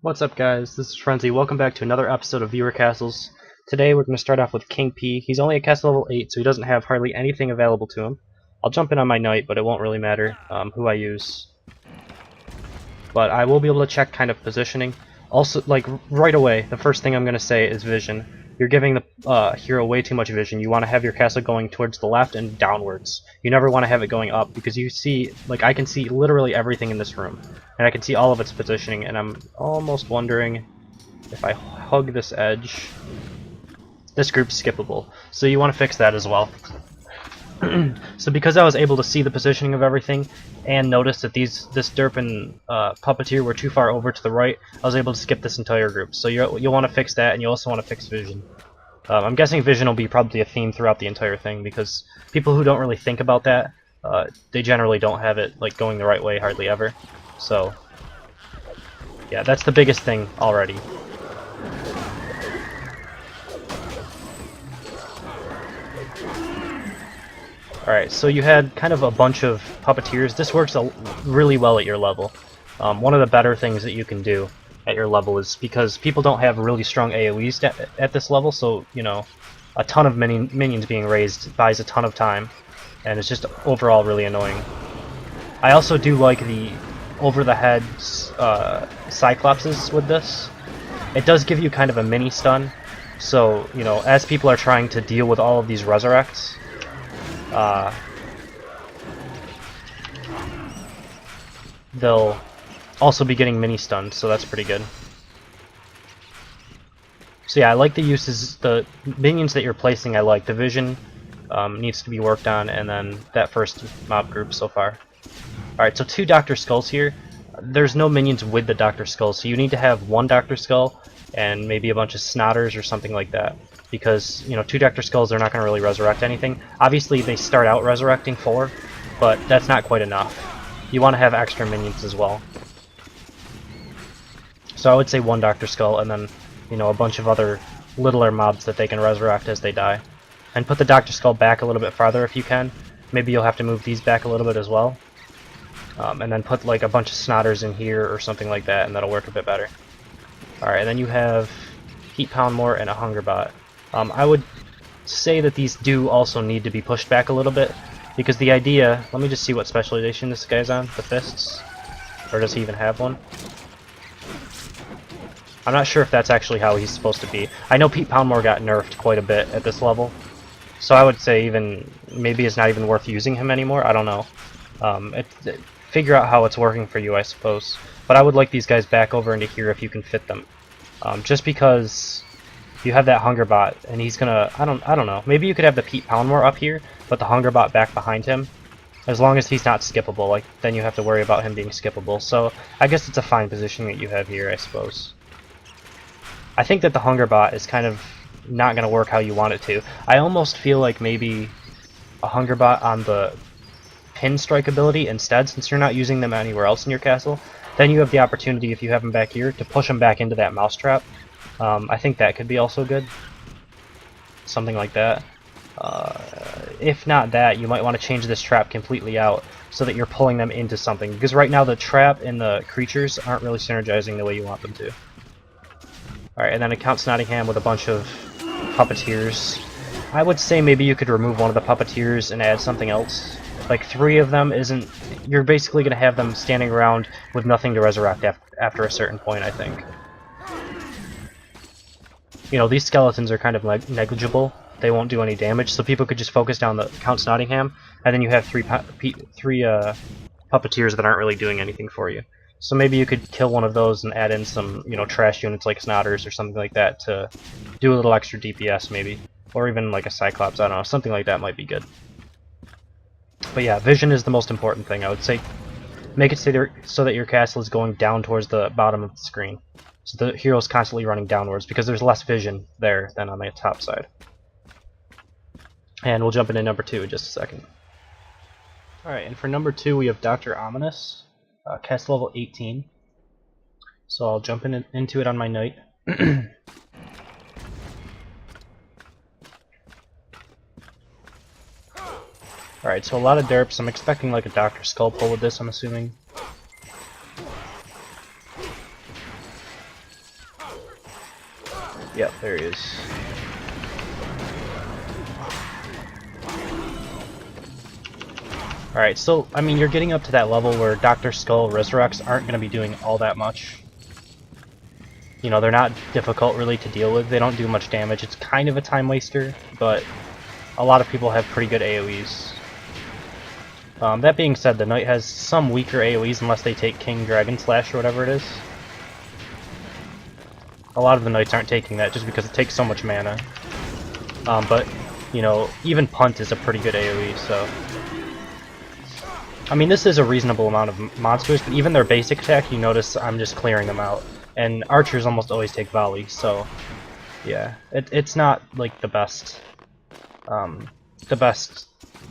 What's up, guys? This is Frenzy. Welcome back to another episode of Viewer Castles. Today we're going to start off with KingP. He's only at castle level 8, so he doesn't have hardly anything available to him. I'll jump in on my knight, but it won't really matter who I use. But I will be able to check kind of positioning. Also, like, right away, the first thing I'm going to say is vision. You're giving the hero way too much vision. You want to have your castle going towards the left and downwards. You never want to have it going up, because you see, like, I can see literally everything in this room. And I can see all of its positioning, and I'm almost wondering if I hug this edge. This group's skippable, so you want to fix that as well. So because I was able to see the positioning of everything and notice that this derp and puppeteer were too far over to the right, I was able to skip this entire group. So you'll want to fix that, and you also want to fix vision. I'm guessing vision will be probably a theme throughout the entire thing, because people who don't really think about that, they generally don't have it like going the right way hardly ever. So yeah, that's the biggest thing already. Alright, so you had kind of a bunch of puppeteers. This works really well at your level. One of the better things that you can do at your level is because people don't have really strong AoEs at this level, so, you know, a ton of minions being raised buys a ton of time, and it's just overall really annoying. I also do like the over-the-head Cyclopses with this. It does give you kind of a mini stun, so, you know, as people are trying to deal with all of these resurrects, they'll also be getting mini stunned, so that's pretty good. So yeah, I like the uses, the minions that you're placing. I like the vision needs to be worked on, and then that first mob group so far. Alright, so 2 Dr. Skulls here. There's no minions with the Dr. Skull, so you need to have 1 Dr. Skull and maybe a bunch of Snotters or something like that. Because, you know, 2 Dr. Skulls, they're not going to really resurrect anything. Obviously, they start out resurrecting 4, but that's not quite enough. You want to have extra minions as well. So I would say 1 Dr. Skull, and then, you know, a bunch of other littler mobs that they can resurrect as they die. And put the Dr. Skull back a little bit farther if you can. Maybe you'll have to move these back a little bit as well. And then put like a bunch of Snotters in here or something like that, and that'll work a bit better. Alright, then you have Heat Pound More and a Hunger Bot. I would say that these do also need to be pushed back a little bit, because the idea, let me just see what specialization this guy's on, the fists, or does he even have one? I'm not sure if that's actually how he's supposed to be. I know Pete Poundmore got nerfed quite a bit at this level, so I would say even, maybe it's not even worth using him anymore, I don't know. Figure out how it's working for you, I suppose. But I would like these guys back over into here if you can fit them. Just because you have that Hunger Bot, and he's gonna, I don't know. Maybe you could have the Pete Poundmore up here, but the Hunger Bot back behind him. As long as he's not skippable, like, then you have to worry about him being skippable. So I guess it's a fine position that you have here, I suppose. I think that the Hunger Bot is kind of not gonna work how you want it to. I almost feel like maybe a Hunger Bot on the Pin Strike ability instead, since you're not using them anywhere else in your castle. Then you have the opportunity, if you have them back here, to push them back into that mousetrap. I think that could be also good. Something like that. If not that, you might want to change this trap completely out so that you're pulling them into something. Because right now the trap and the creatures aren't really synergizing the way you want them to. Alright, and then it counts Nottingham with a bunch of puppeteers. I would say maybe you could remove one of the puppeteers and add something else. Like 3 of them isn't... You're basically going to have them standing around with nothing to resurrect after a certain point, I think. You know, these skeletons are kind of negligible. They won't do any damage, so people could just focus down the Count's Nottingham, and then you have 3 puppeteers that aren't really doing anything for you. So maybe you could kill one of those and add in some, you know, trash units like Snotters or something like that to do a little extra DPS maybe. Or even like a Cyclops, I don't know, something like that might be good. But yeah, vision is the most important thing. I would say make it so that your castle is going down towards the bottom of the screen. So the hero's constantly running downwards, because there's less vision there than on the top side. And we'll jump into number 2 in just a second. Alright, and for number 2 we have Dr. Ominous, castle level 18. So I'll jump into it on my knight. Alright, so a lot of derps. I'm expecting like a Dr. Skull pull with this, I'm assuming. There he is. Alright, so, I mean, you're getting up to that level where Dr. Skull Resurrects aren't going to be doing all that much. You know, they're not difficult really to deal with. They don't do much damage. It's kind of a time waster, but a lot of people have pretty good AoEs. That being said, the Knight has some weaker AoEs unless they take King Dragon Slash or whatever it is. A lot of the Knights aren't taking that just because it takes so much mana. But, you know, even Punt is a pretty good AoE, so... I mean, this is a reasonable amount of monsters, but even their basic attack, you notice I'm just clearing them out. And archers almost always take volley, so... yeah, it's not, like, the best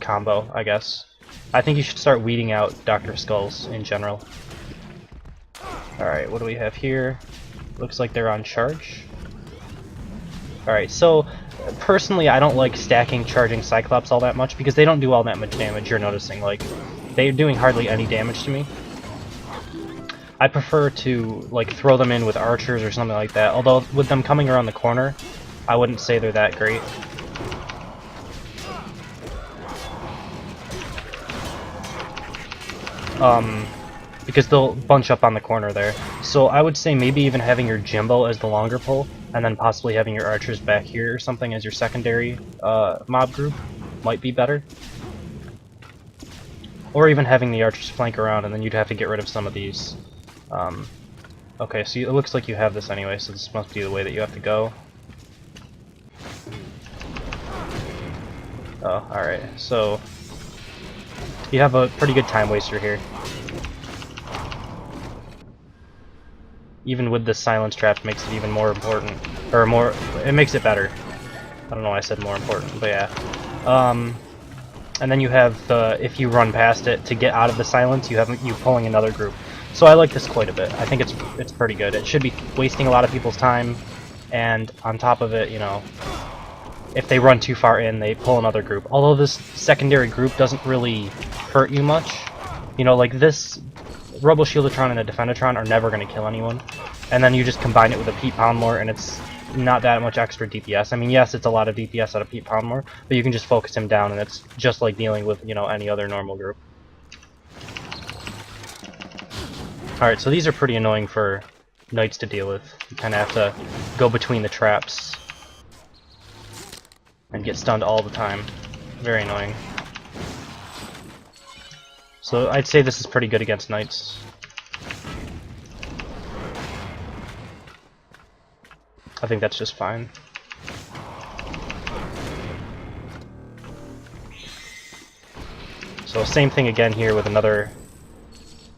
combo, I guess. I think you should start weeding out Dr. Skulls in general. Alright, what do we have here? Looks like they're on charge. Alright, so personally I don't like stacking charging Cyclops all that much because they don't do all that much damage, you're noticing. Like, they're doing hardly any damage to me. I prefer to, like, throw them in with archers or something like that, although with them coming around the corner, I wouldn't say they're that great. Because they'll bunch up on the corner there. So I would say maybe even having your Jimbo as the longer pull, and then possibly having your archers back here or something as your secondary mob group might be better. Or even having the archers flank around, and then you'd have to get rid of some of these. Okay, so it looks like you have this anyway, so this must be the way that you have to go. Oh, alright, so you have a pretty good time waster here. Even with the silence trap makes it even more important, or more, it makes it better. I don't know why I said more important, but yeah. And then you have the, if you run past it to get out of the silence, you pulling another group. So I like this quite a bit. I think it's pretty good. It should be wasting a lot of people's time, and on top of it, you know, if they run too far in, they pull another group. Although this secondary group doesn't really hurt you much. You know, like this Robo Shieldatron and a Defendatron are never going to kill anyone. And then you just combine it with a Pete Poundmore, and it's not that much extra DPS. I mean, yes, it's a lot of DPS out of Pete Poundmore, but you can just focus him down, and it's just like dealing with, you know, any other normal group. Alright, so these are pretty annoying for Knights to deal with. You kind of have to go between the traps and get stunned all the time. Very annoying. So I'd say this is pretty good against Knights. I think that's just fine. So same thing again here with another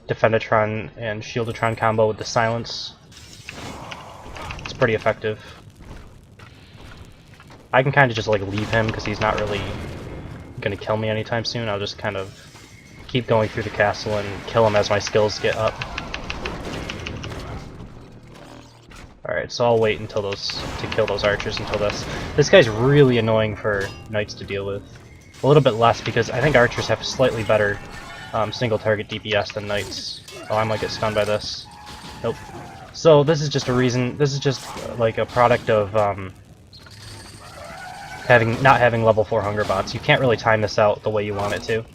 Defendatron and Shieldatron combo with the silence. It's pretty effective. I can kind of just like leave him because he's not really gonna kill me anytime soon. I'll just kind of keep going through the castle and kill him as my skills get up. Alright, so I'll wait until to kill those archers until this. This guy's really annoying for Knights to deal with. A little bit less because I think archers have slightly better single target DPS than Knights. Oh, I might get stunned by this. Nope. So this is just a reason, this is just like a product of not having level 4 hunger bots. You can't really time this out the way you want it to.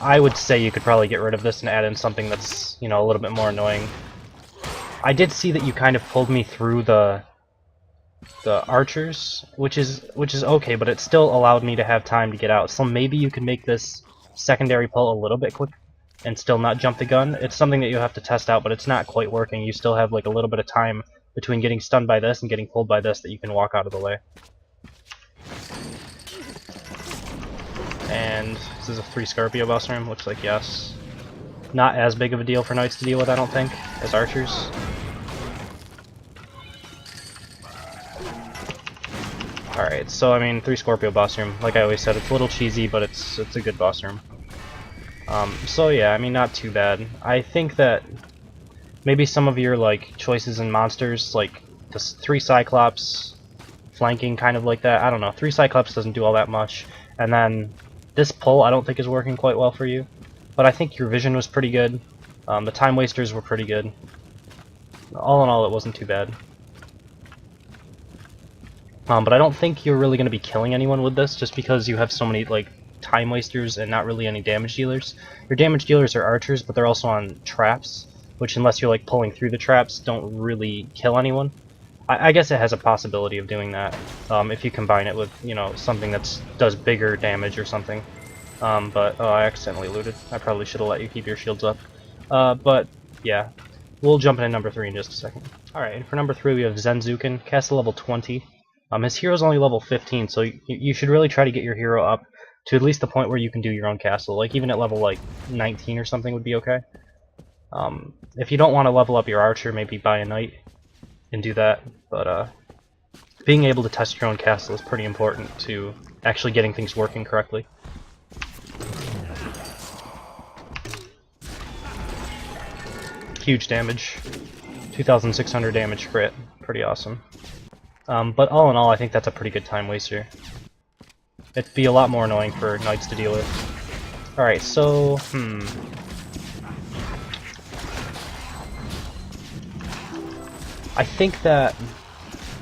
I would say you could probably get rid of this and add in something that's, you know, a little bit more annoying. I did see that you kind of pulled me through the archers, which is okay, but it still allowed me to have time to get out. So maybe you can make this secondary pull a little bit quick and still not jump the gun. It's something that you have to test out, but it's not quite working. You still have like a little bit of time between getting stunned by this and getting pulled by this that you can walk out of the way. And this is a 3 Scorpio boss room. Looks like yes. Not as big of a deal for Knights to deal with, I don't think, as archers. Alright, so I mean, 3 Scorpio boss room. Like I always said, it's a little cheesy, but it's a good boss room. So yeah, I mean, not too bad. I think that maybe some of your like choices in monsters, like the 3 Cyclops, flanking kind of like that. I don't know. 3 Cyclops doesn't do all that much, and then this pull I don't think is working quite well for you. But I think your vision was pretty good. The time wasters were pretty good. All in all, it wasn't too bad. But I don't think you're really going to be killing anyone with this, just because you have so many like time wasters and not really any damage dealers. Your damage dealers are archers, but they're also on traps, which unless you're like pulling through the traps, don't really kill anyone. I guess it has a possibility of doing that if you combine it with, you know, something that does bigger damage or something. But oh, I accidentally looted. I probably should have let you keep your shields up. But yeah, we'll jump into number 3 in just a second. Alright, and for number 3 we have Zen Zukin, cast level 20. His hero's only level 15, so you should really try to get your hero up to at least the point where you can do your own castle. Like even at level like 19 or something would be okay. If you don't want to level up your archer, maybe buy a knight and do that. But being able to test your own castle is pretty important to actually getting things working correctly. Huge damage. 2,600 damage crit. Pretty awesome. But all in all, I think that's a pretty good time waster. It'd be a lot more annoying for knights to deal with. Alright, so, I think that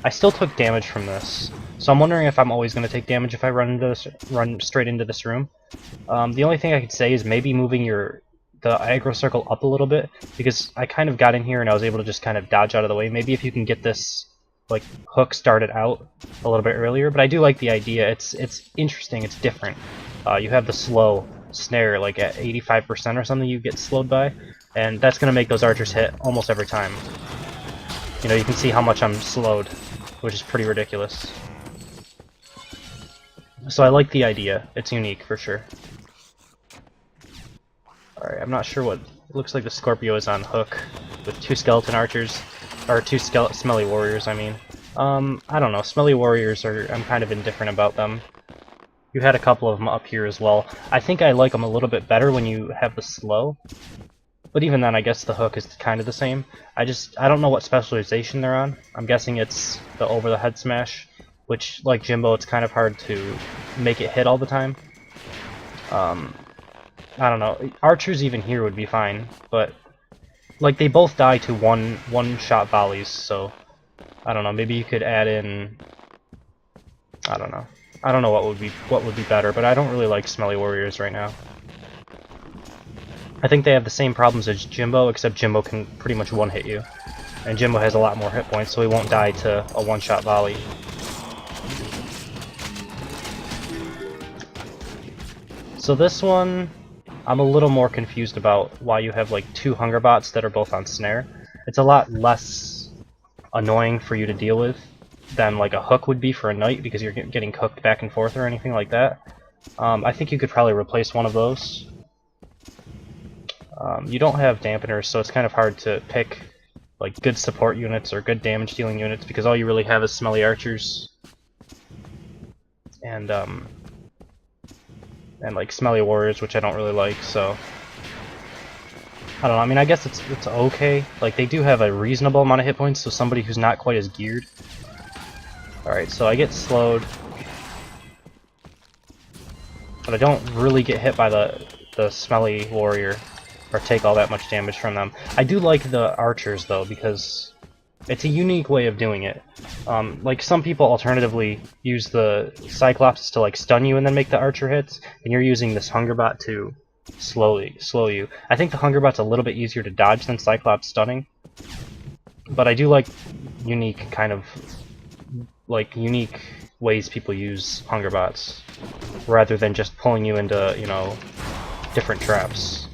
I still took damage from this, so I'm wondering if I'm always going to take damage if I run straight into this room. The only thing I could say is maybe moving the aggro circle up a little bit, because I kind of got in here and I was able to just kind of dodge out of the way. Maybe if you can get this like hook started out a little bit earlier, but I do like the idea. It's interesting. It's different. You have the slow snare like at 85% or something. You get slowed by, and that's going to make those archers hit almost every time. You know, you can see how much I'm slowed, which is pretty ridiculous. So I like the idea. It's unique for sure. Alright, I'm not sure what... It looks like the Scorpio is on hook with 2 skeleton archers, or 2 smelly warriors, I mean. I don't know, smelly warriors I'm kind of indifferent about them. You had a couple of them up here as well. I think I like them a little bit better when you have the slow. But even then, I guess the hook is kind of the same. I don't know what specialization they're on. I'm guessing it's the over-the-head smash, which, like Jimbo, it's kind of hard to make it hit all the time. I don't know. Archers even here would be fine, but like they both die to one-shot volleys, so I don't know. Maybe you could add in. I don't know. I don't know what would be better, but I don't really like smelly warriors right now. I think they have the same problems as Jimbo, except Jimbo can pretty much one-hit you. And Jimbo has a lot more hit points, so he won't die to a one-shot volley. So this one, I'm a little more confused about why you have like 2 hunger bots that are both on snare. It's a lot less annoying for you to deal with than like a hook would be for a knight, because you're getting cooked back and forth or anything like that. I think you could probably replace one of those. You don't have dampeners, so it's kind of hard to pick like good support units or good damage dealing units, because all you really have is smelly archers and like smelly warriors, which I don't really like. So I don't know. I mean, I guess it's okay. Like they do have a reasonable amount of hit points, so somebody who's not quite as geared. All right, so I get slowed, but I don't really get hit by the smelly warrior or take all that much damage from them. I do like the archers though, because it's a unique way of doing it. Like some people alternatively use the Cyclops to like stun you and then make the archer hits, and you're using this Hungerbot to slow you. I think the Hungerbot's a little bit easier to dodge than Cyclops stunning, but I do like unique ways people use Hungerbots rather than just pulling you into, you know, different traps.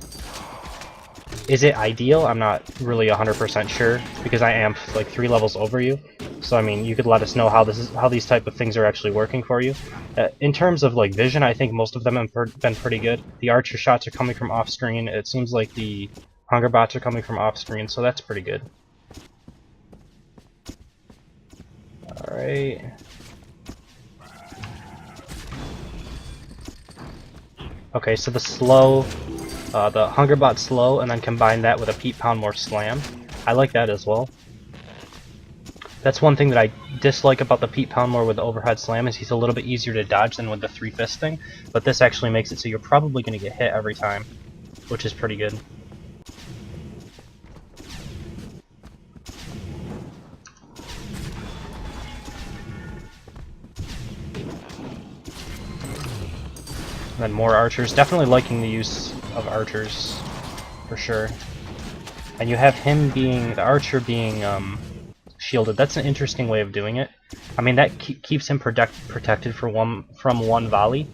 Is it ideal? I'm not really 100% sure, because I am like 3 levels over you. So I mean, you could let us know how these type of things are actually working for you. In terms of like vision, I think most of them have been pretty good. The archer shots are coming from off screen. It seems like the hunger bots are coming from off screen, so that's pretty good. All right. Okay, so the slow. The Hungerbot slow, and then combine that with a Pete Poundmore slam. I like that as well. That's one thing that I dislike about the Pete Poundmore with the overhead slam, is he's a little bit easier to dodge than with the 3-fist thing, but this actually makes it so you're probably going to get hit every time, which is pretty good. And then more archers. Definitely liking the use of archers, for sure. And you have him being, the archer being shielded. That's an interesting way of doing it. I mean, that keeps him protected from one volley.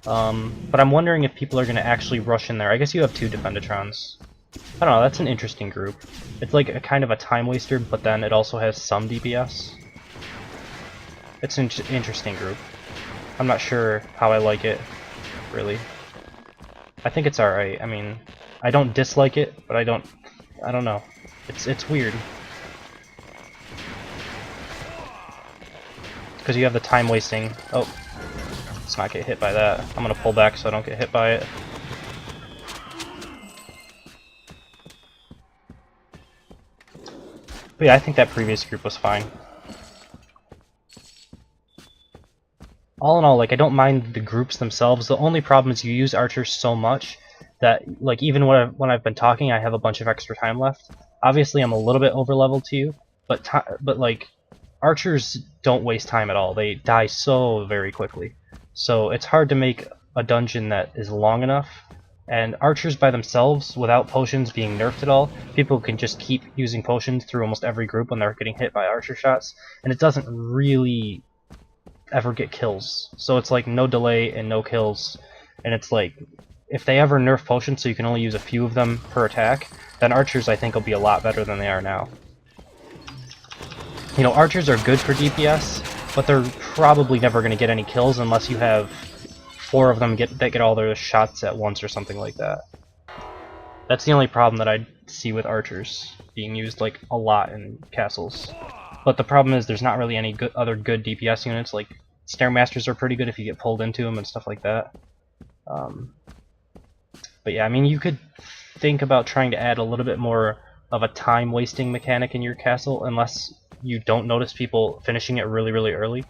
But I'm wondering if people are going to actually rush in there. I guess you have 2 Defendatrons. I don't know, that's an interesting group. It's like a kind of a time waster, but then it also has some DPS. It's an interesting group. I'm not sure how I like it, really. I think it's alright. I mean, I don't dislike it, but I don't know. It's weird. Because you have the time wasting. Oh, let's not get hit by that. I'm gonna pull back so I don't get hit by it. But yeah, I think that previous group was fine. All in all, like, I don't mind the groups themselves. The only problem is you use archers so much that, like, even when I've been talking, I have a bunch of extra time left. Obviously, I'm a little bit over leveled to you, but like, archers don't waste time at all. They die so very quickly. So it's hard to make a dungeon that is long enough. And archers by themselves, without potions being nerfed at all, people can just keep using potions through almost every group when they're getting hit by archer shots, and it doesn't really ever get kills. So it's like no delay and no kills, and it's like, if they ever nerf potions so you can only use a few of them per attack, then archers I think will be a lot better than they are now. You know, archers are good for DPS, but they're probably never going to get any kills unless you have 4 of them that get all their shots at once or something like that. That's the only problem that I see with archers being used like a lot in castles. But the problem is there's not really any other good DPS units. Like Stairmasters are pretty good if you get pulled into them and stuff like that. But yeah, I mean, you could think about trying to add a little bit more of a time wasting mechanic in your castle, unless you don't notice people finishing it really, really early.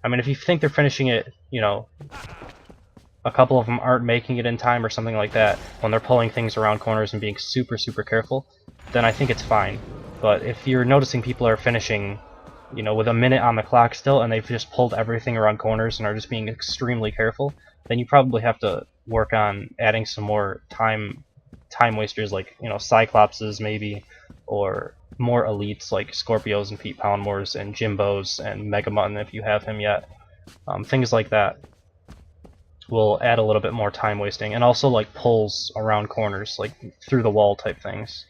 I mean, if you think they're finishing it, you know, a couple of them aren't making it in time or something like that, when they're pulling things around corners and being super, super careful, then I think it's fine. But if you're noticing people are finishing, you know, with a minute on the clock still, and they've just pulled everything around corners and are just being extremely careful, then you probably have to work on adding some more time wasters, like, you know, Cyclopses maybe, or more elites like Scorpios and Pete Poundmores and Jimbos and Mega Mutton if you have him yet. Things like that will add a little bit more time wasting, and also like pulls around corners, like through the wall type things,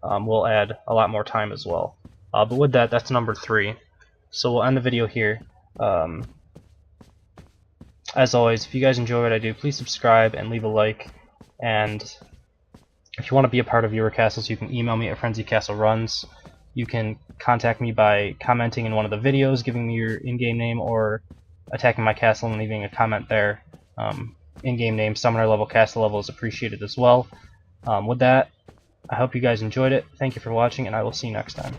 will add a lot more time as well. But with that, that's number 3. So we'll end the video here. As always, if you guys enjoy what I do, please subscribe and leave a like. And if you want to be a part of viewer castles, you can email me at frenzycastleruns. You can contact me by commenting in one of the videos, giving me your in-game name, or attacking my castle and leaving a comment there. In-game name, summoner level, castle level is appreciated as well. With that, I hope you guys enjoyed it. Thank you for watching, and I will see you next time.